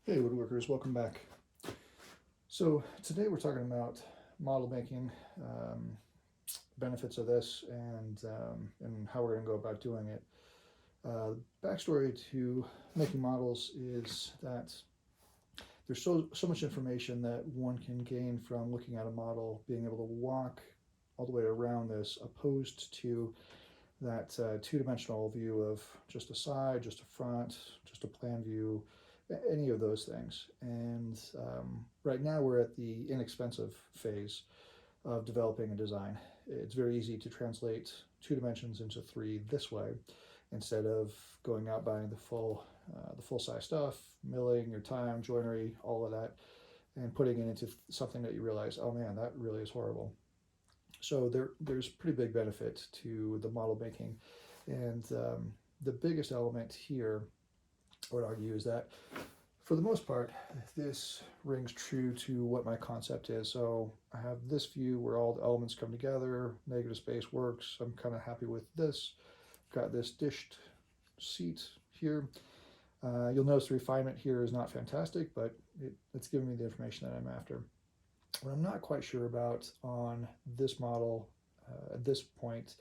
Hey woodworkers, welcome back. So today we're talking about model making, benefits of this, and how we're going to go about doing it. Backstory to making models is that there's so much information that one can gain from looking at a model, being able to walk all the way around this, opposed to that two-dimensional view of just a side, just a front, just a plan view, any of those things. And right now we're at the inexpensive phase of developing a design. It's very easy to translate two dimensions into three this way instead of going out buying the full size stuff, milling, your time, joinery, all of that, and putting it into something that you realize, oh man, that really is horrible. So there's pretty big benefit to the model making, and the biggest element here, I would argue, is that for the most part, this rings true to what my concept is. So I have this view where all the elements come together, negative space works. I'm kind of happy with this. Got this dished seat here. You'll notice the refinement here is not fantastic, but it's giving me the information that I'm after. What I'm not quite sure about on this model at this point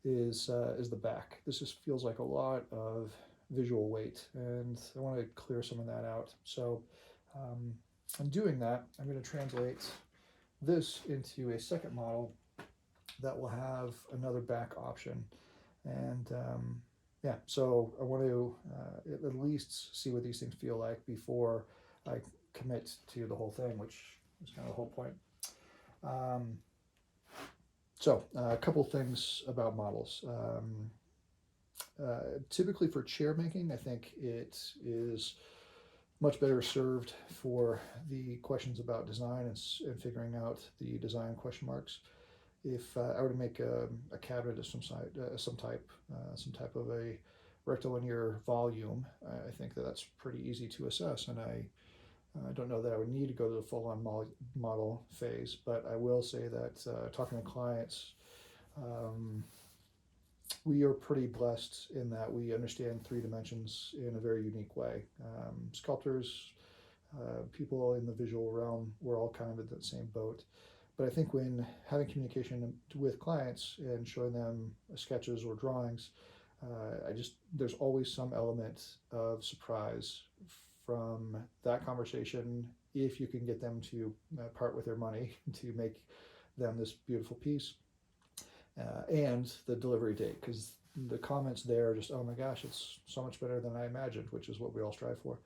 is the back. This just feels like a lot of visual weight, and I want to clear some of that out. So in doing that, I'm going to translate this into a second model that will have another back option. And yeah, so I want to at least see what these things feel like before I commit to the whole thing, which is kind of the whole point. Um, so a couple things about models. Typically for chair making, I think it is much better served for the questions about design and figuring out the design question marks. If I were to make a cabinet of some type of a rectilinear volume, I think that's pretty easy to assess, and I don't know that I would need to go to the full-on model phase, but I will say that talking to clients, um, we are pretty blessed in that we understand three dimensions in a very unique way. Sculptors, people in the visual realm, we're all kind of in the same boat. But I think when having communication with clients and showing them sketches or drawings, there's always some element of surprise from that conversation if you can get them to part with their money to make them this beautiful piece, and the delivery date, because the comments there are just, oh my gosh, it's so much better than I imagined, which is what we all strive for.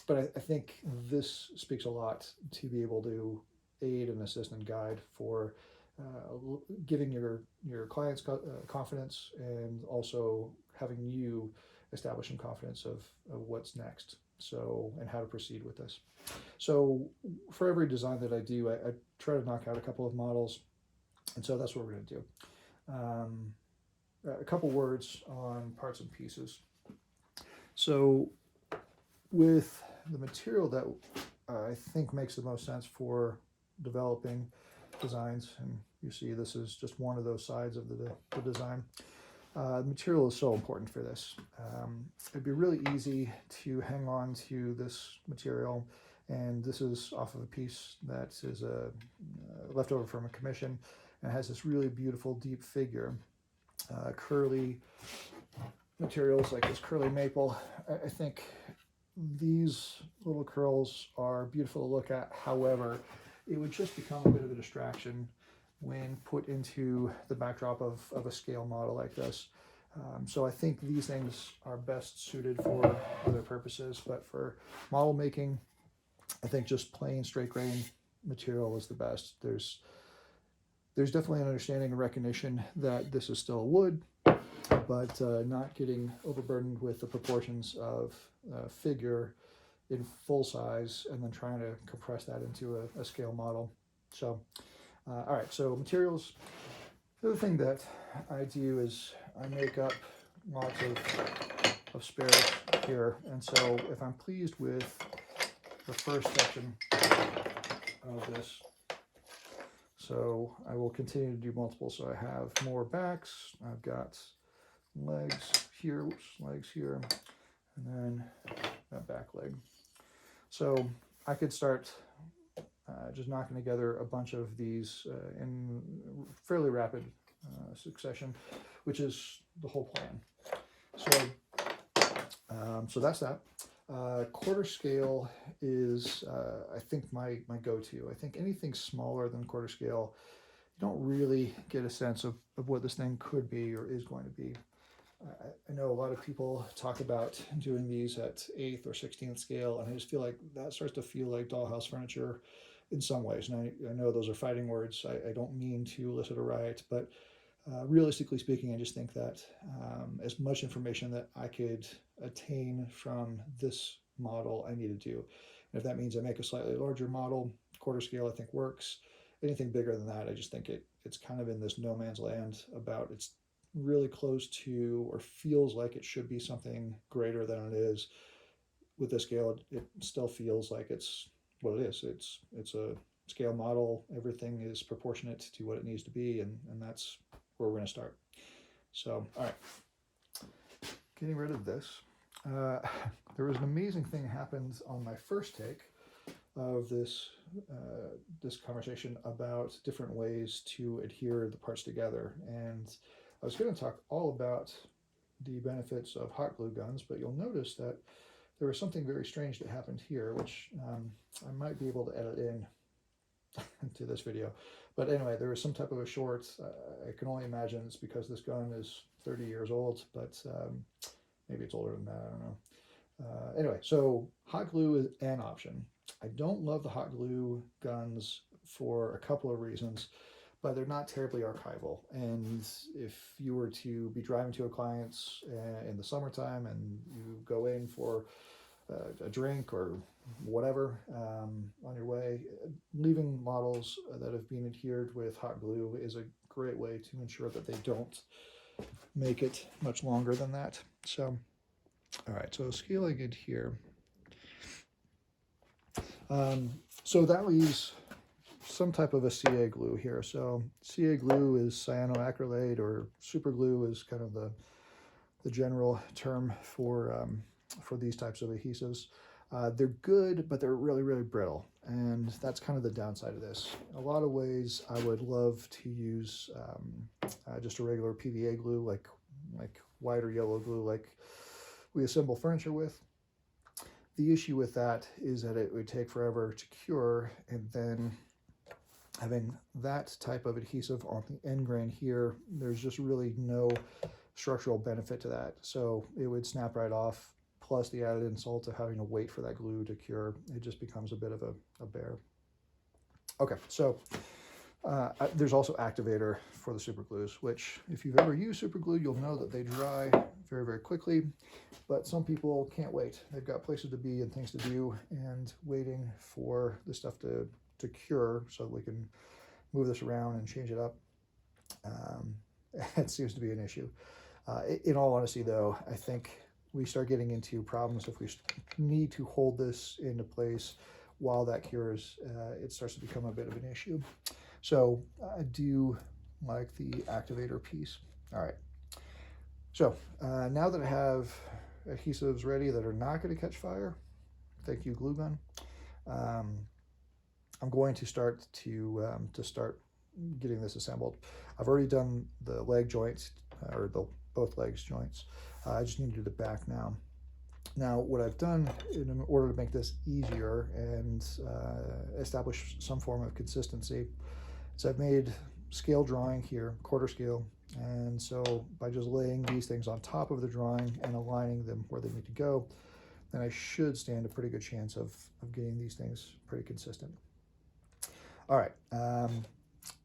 But I think this speaks a lot to be able to aid and assist and guide for giving your clients confidence, and also having you establishing confidence of what's next, so, and how to proceed with this. So for every design that I do, I try to knock out a couple of models, and so that's what we're going to do. Um, a couple words on parts and pieces. So with the material that I think makes the most sense for developing designs, and you see this is just one of those sides of the design. Material is so important for this. It'd be really easy to hang on to this material, and this is off of a piece that is a leftover from a commission, and it has this really beautiful deep figure. Curly materials like this curly maple, I think these little curls are beautiful to look at. However, it would just become a bit of a distraction when put into the backdrop of a scale model like this. So I think these things are best suited for other purposes, but for model making, I think just plain straight grain material is the best. There's definitely an understanding and recognition that this is still wood, but not getting overburdened with the proportions of figure in full size and then trying to compress that into a scale model. So, all right, so materials. The other thing that I do is I make up lots of spares here, and so if I'm pleased with the first section of this, so I will continue to do multiple. So I have more backs, I've got legs here, and then back leg. So I could start just knocking together a bunch of these in fairly rapid succession, which is the whole plan. So that's that. Quarter scale is, I think, my go-to. I think anything smaller than quarter scale, you don't really get a sense of what this thing could be or is going to be. I know a lot of people talk about doing these at 8th or 16th scale, and I just feel like that starts to feel like dollhouse furniture in some ways. And I know those are fighting words. I don't mean to elicit a riot, but realistically speaking, I just think that as much information that I could attain from this model, I need to do. And if that means I make a slightly larger model, quarter scale I think works. Anything bigger than that, I just think it's kind of in this no man's land about it's really close to or feels like it should be something greater than it is. With this scale, it still feels like it's what it is. It's a scale model. Everything is proportionate to what it needs to be, and that's where we're going to start. So, all right, getting rid of this. There was an amazing thing happened on my first take of this conversation about different ways to adhere the parts together, and I was going to talk all about the benefits of hot glue guns, but you'll notice that there was something very strange that happened here, which I might be able to edit in to this video. But anyway, there was some type of a short. I can only imagine it's because this gun is 30 years old, but maybe it's older than that, I don't know. Anyway, so hot glue is an option. I don't love the hot glue guns for a couple of reasons, but they're not terribly archival. And if you were to be driving to a client's in the summertime and you go in for a drink or whatever on your way, leaving models that have been adhered with hot glue is a great way to ensure that they don't make it much longer than that. So, all right, so scaling it here. So that leaves some type of a CA glue here. So CA glue is cyanoacrylate, or super glue is kind of the general term for these types of adhesives. They're good, but they're really, really brittle. And that's kind of the downside of this. In a lot of ways, I would love to use just a regular PVA glue, like white or yellow glue, like we assemble furniture with. The issue with that is that it would take forever to cure, and then having that type of adhesive on the end grain here, there's just really no structural benefit to that. So it would snap right off, plus the added insult of having to wait for that glue to cure. It just becomes a bit of a bear. Okay, so there's also activator for the super glues, which if you've ever used super glue, you'll know that they dry very, very quickly, but some people can't wait. They've got places to be and things to do, and waiting for the stuff to cure so that we can move this around and change it up. It seems to be an issue. In all honesty, though, I think we start getting into problems if we need to hold this into place while that cures. It starts to become a bit of an issue. So I do like the activator piece. All right. So now that I have adhesives ready that are not going to catch fire, thank you, glue gun. I'm going to start start getting this assembled. I've already done the leg joints, or both legs joints. I just need to do the back now. Now, what I've done in order to make this easier and establish some form of consistency is I've made scale drawing here, quarter scale. And so by just laying these things on top of the drawing and aligning them where they need to go, then I should stand a pretty good chance of getting these things pretty consistent. All right,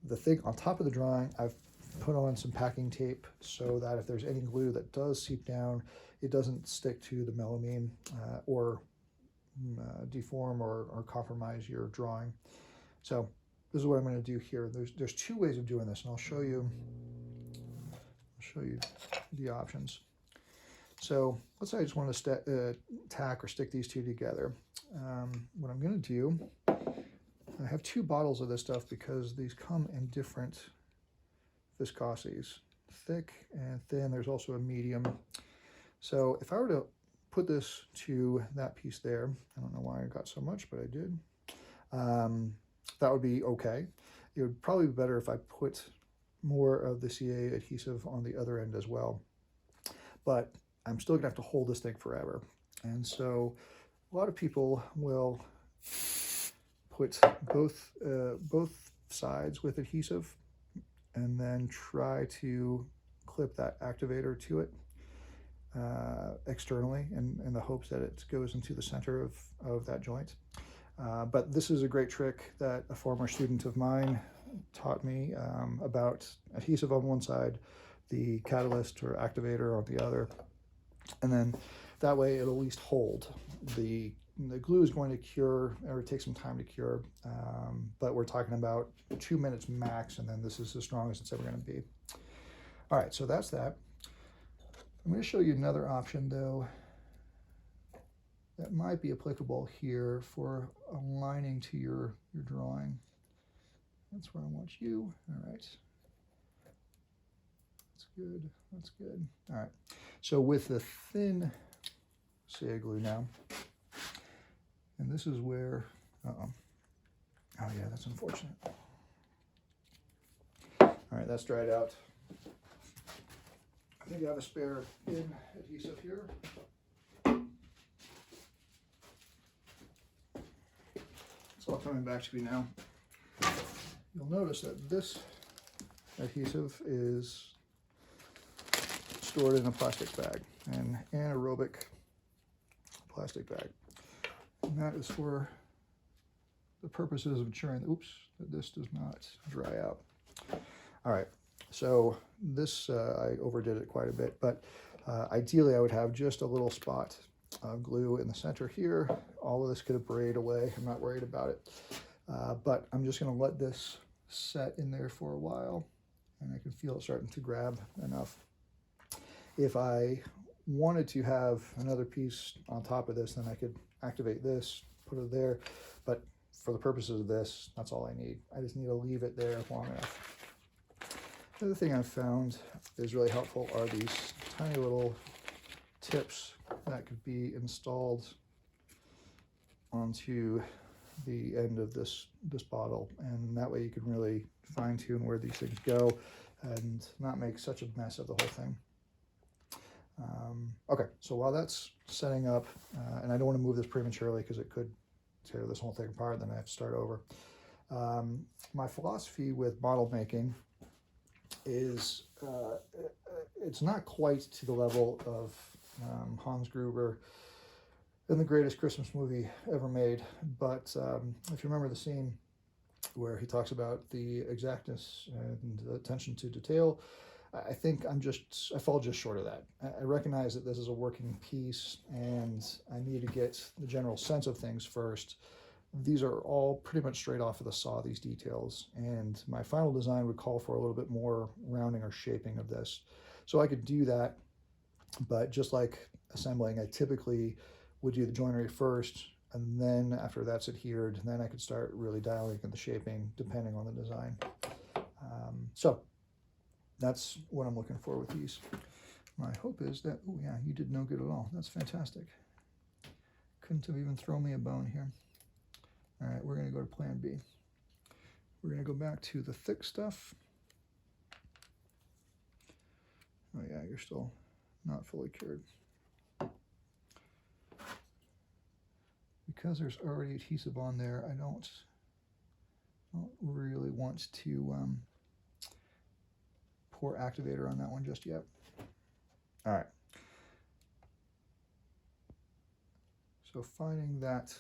the thing on top of the drawing, I've put on some packing tape so that if there's any glue that does seep down, it doesn't stick to the melamine or deform or compromise your drawing. So this is what I'm going to do here. There's two ways of doing this, and I'll show you the options. So let's say I just want to tack or stick these two together. What I'm going to do, I have two bottles of this stuff because these come in different viscosities, thick and thin. There's also a medium. So if I were to put this to that piece there. I don't know why I got so much, but I did. That would be okay. It would probably be better if I put more of the CA adhesive on the other end as well. But I'm still gonna have to hold this thing forever. And so a lot of people will put both sides with adhesive and then try to clip that activator to it externally in the hopes that it goes into the center of that joint. But this is a great trick that a former student of mine taught me about adhesive on one side, the catalyst or activator on the other, and then that way it'll at least hold. The glue is going to cure, or take some time to cure, but we're talking about 2 minutes max, and then this is as strong as it's ever going to be. All right, so that's that. I'm going to show you another option, though, that might be applicable here for aligning to your drawing. That's where I want you. All right. That's good. That's good. All right. So with the thin CA glue now, and this is where, oh yeah, that's unfortunate. All right, that's dried out. I think I have a spare thin adhesive here. It's all coming back to me now. You'll notice that this adhesive is stored in a plastic bag, an anaerobic plastic bag. And that is for the purposes of ensuring that this does not dry out. All right, so this, I overdid it quite a bit, but ideally I would have just a little spot of glue in the center here. All of this could abrade away. I'm not worried about it. But I'm just gonna let this set in there for a while, and I can feel it starting to grab enough. If I wanted to have another piece on top of this, then I could activate this, put it there, but for the purposes of this, that's all I need. I just need to leave it there long enough. The other thing I've found is really helpful are these tiny little tips that could be installed onto the end of this bottle, and that way you can really fine-tune where these things go and not make such a mess of the whole thing. Okay, so while that's setting up, and I don't want to move this prematurely because it could tear this whole thing apart, then I have to start over. My philosophy with model making is it's not quite to the level of Hans Gruber in the greatest Christmas movie ever made, but if you remember the scene where he talks about the exactness and the attention to detail, I think I fall just short of that. I recognize that this is a working piece and I need to get the general sense of things first. These are all pretty much straight off of the saw, these details, and my final design would call for a little bit more rounding or shaping of this. So I could do that, but just like assembling, I typically would do the joinery first, and then after that's adhered, then I could start really dialing in the shaping depending on the design. So that's what I'm looking for with these. My hope is that, oh yeah, you did no good at all. That's fantastic. Couldn't have even thrown me a bone here. All right, we're going to go to plan B. We're going to go back to the thick stuff. Oh yeah, you're still not fully cured. Because there's already adhesive on there, I don't really want to pour activator on that one just yet. All right. So finding that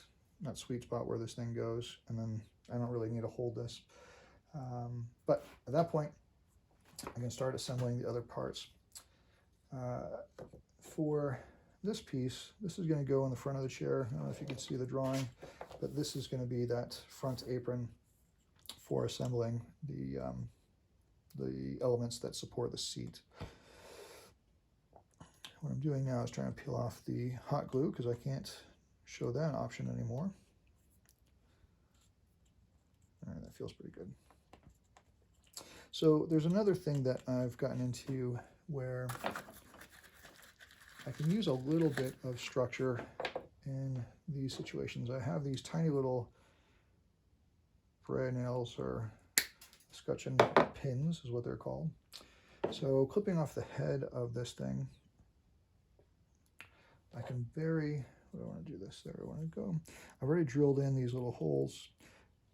sweet spot where this thing goes, and then I don't really need to hold this. But at that point, I can start assembling the other parts. For this piece, this is going to go in the front of the chair. I don't know if you can see the drawing, but this is going to be that front apron for assembling the elements that support the seat. What I'm doing now is trying to peel off the hot glue because I can't show that option anymore. All right, that feels pretty good. So there's another thing that I've gotten into where I can use a little bit of structure in these situations. I have these tiny little braid nails, or scutcheon pins is what they're called. So clipping off the head of this thing, I can vary, what do I want to do this, there I want to go. I've already drilled in these little holes,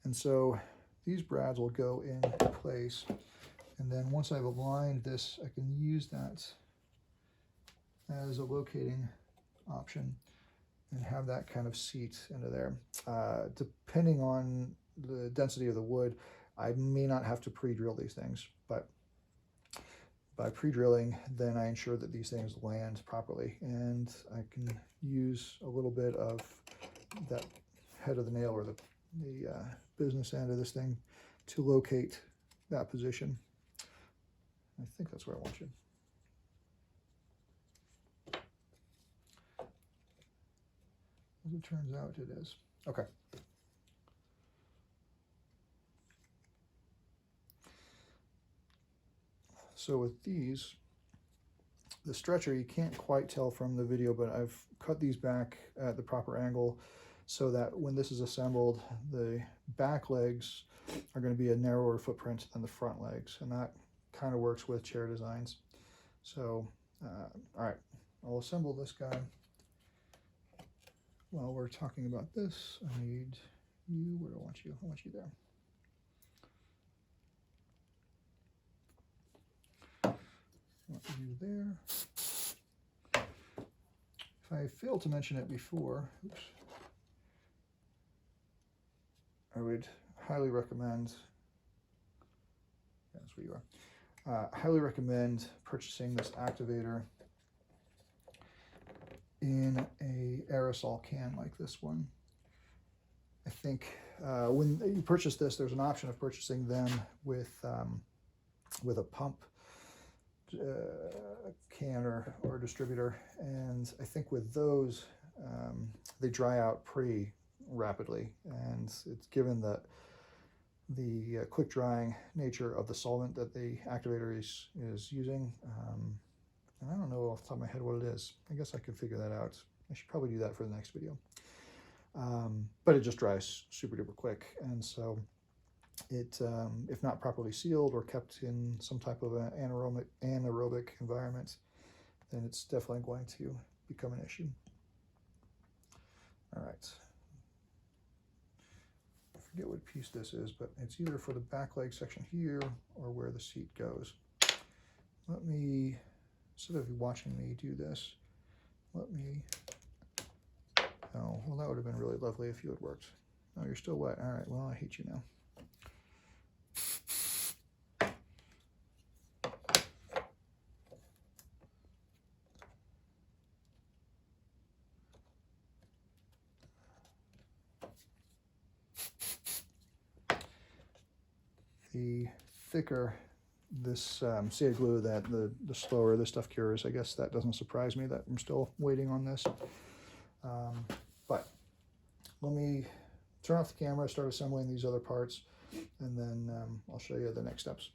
and so these brads will go in place, and then once I've aligned this, I can use that as a locating option and have that kind of seat into there. Depending on the density of the wood, I may not have to pre-drill these things, but by pre-drilling, then I ensure that these things land properly, and I can use a little bit of that head of the nail, or the business end of this thing, to locate that position. I think that's where I want you. As it turns out, it is. Okay. So with these, the stretcher, you can't quite tell from the video, but I've cut these back at the proper angle so that when this is assembled, the back legs are going to be a narrower footprint than the front legs, and that kind of works with chair designs. So, all right, I'll assemble this guy. While we're talking about this, I need you. Where do I want you? I want you there. I want you there. If I failed to mention it before, oops, I would highly recommend, that's where you are, highly recommend purchasing this activator in a aerosol can like this one. I think when you purchase this, there's an option of purchasing them with a pump can or distributor, and I think with those they dry out pretty rapidly, and it's given that the quick drying nature of the solvent that the activator is using. And I don't know off the top of my head what it is. I guess I could figure that out. I should probably do that for the next video. But it just dries super duper quick, and so it, if not properly sealed or kept in some type of an anaerobic environment, then it's definitely going to become an issue. All right. I forget what piece this is, but it's either for the back leg section here or where the seat goes. Let me, instead of watching me do this, let me, oh, well, that would have been really lovely if you had worked. Oh, you're still wet. All right, well, I hate you now. The thicker this CA glue, that the slower this stuff cures. I guess that doesn't surprise me that I'm still waiting on this. But let me turn off the camera, start assembling these other parts, and then I'll show you the next steps.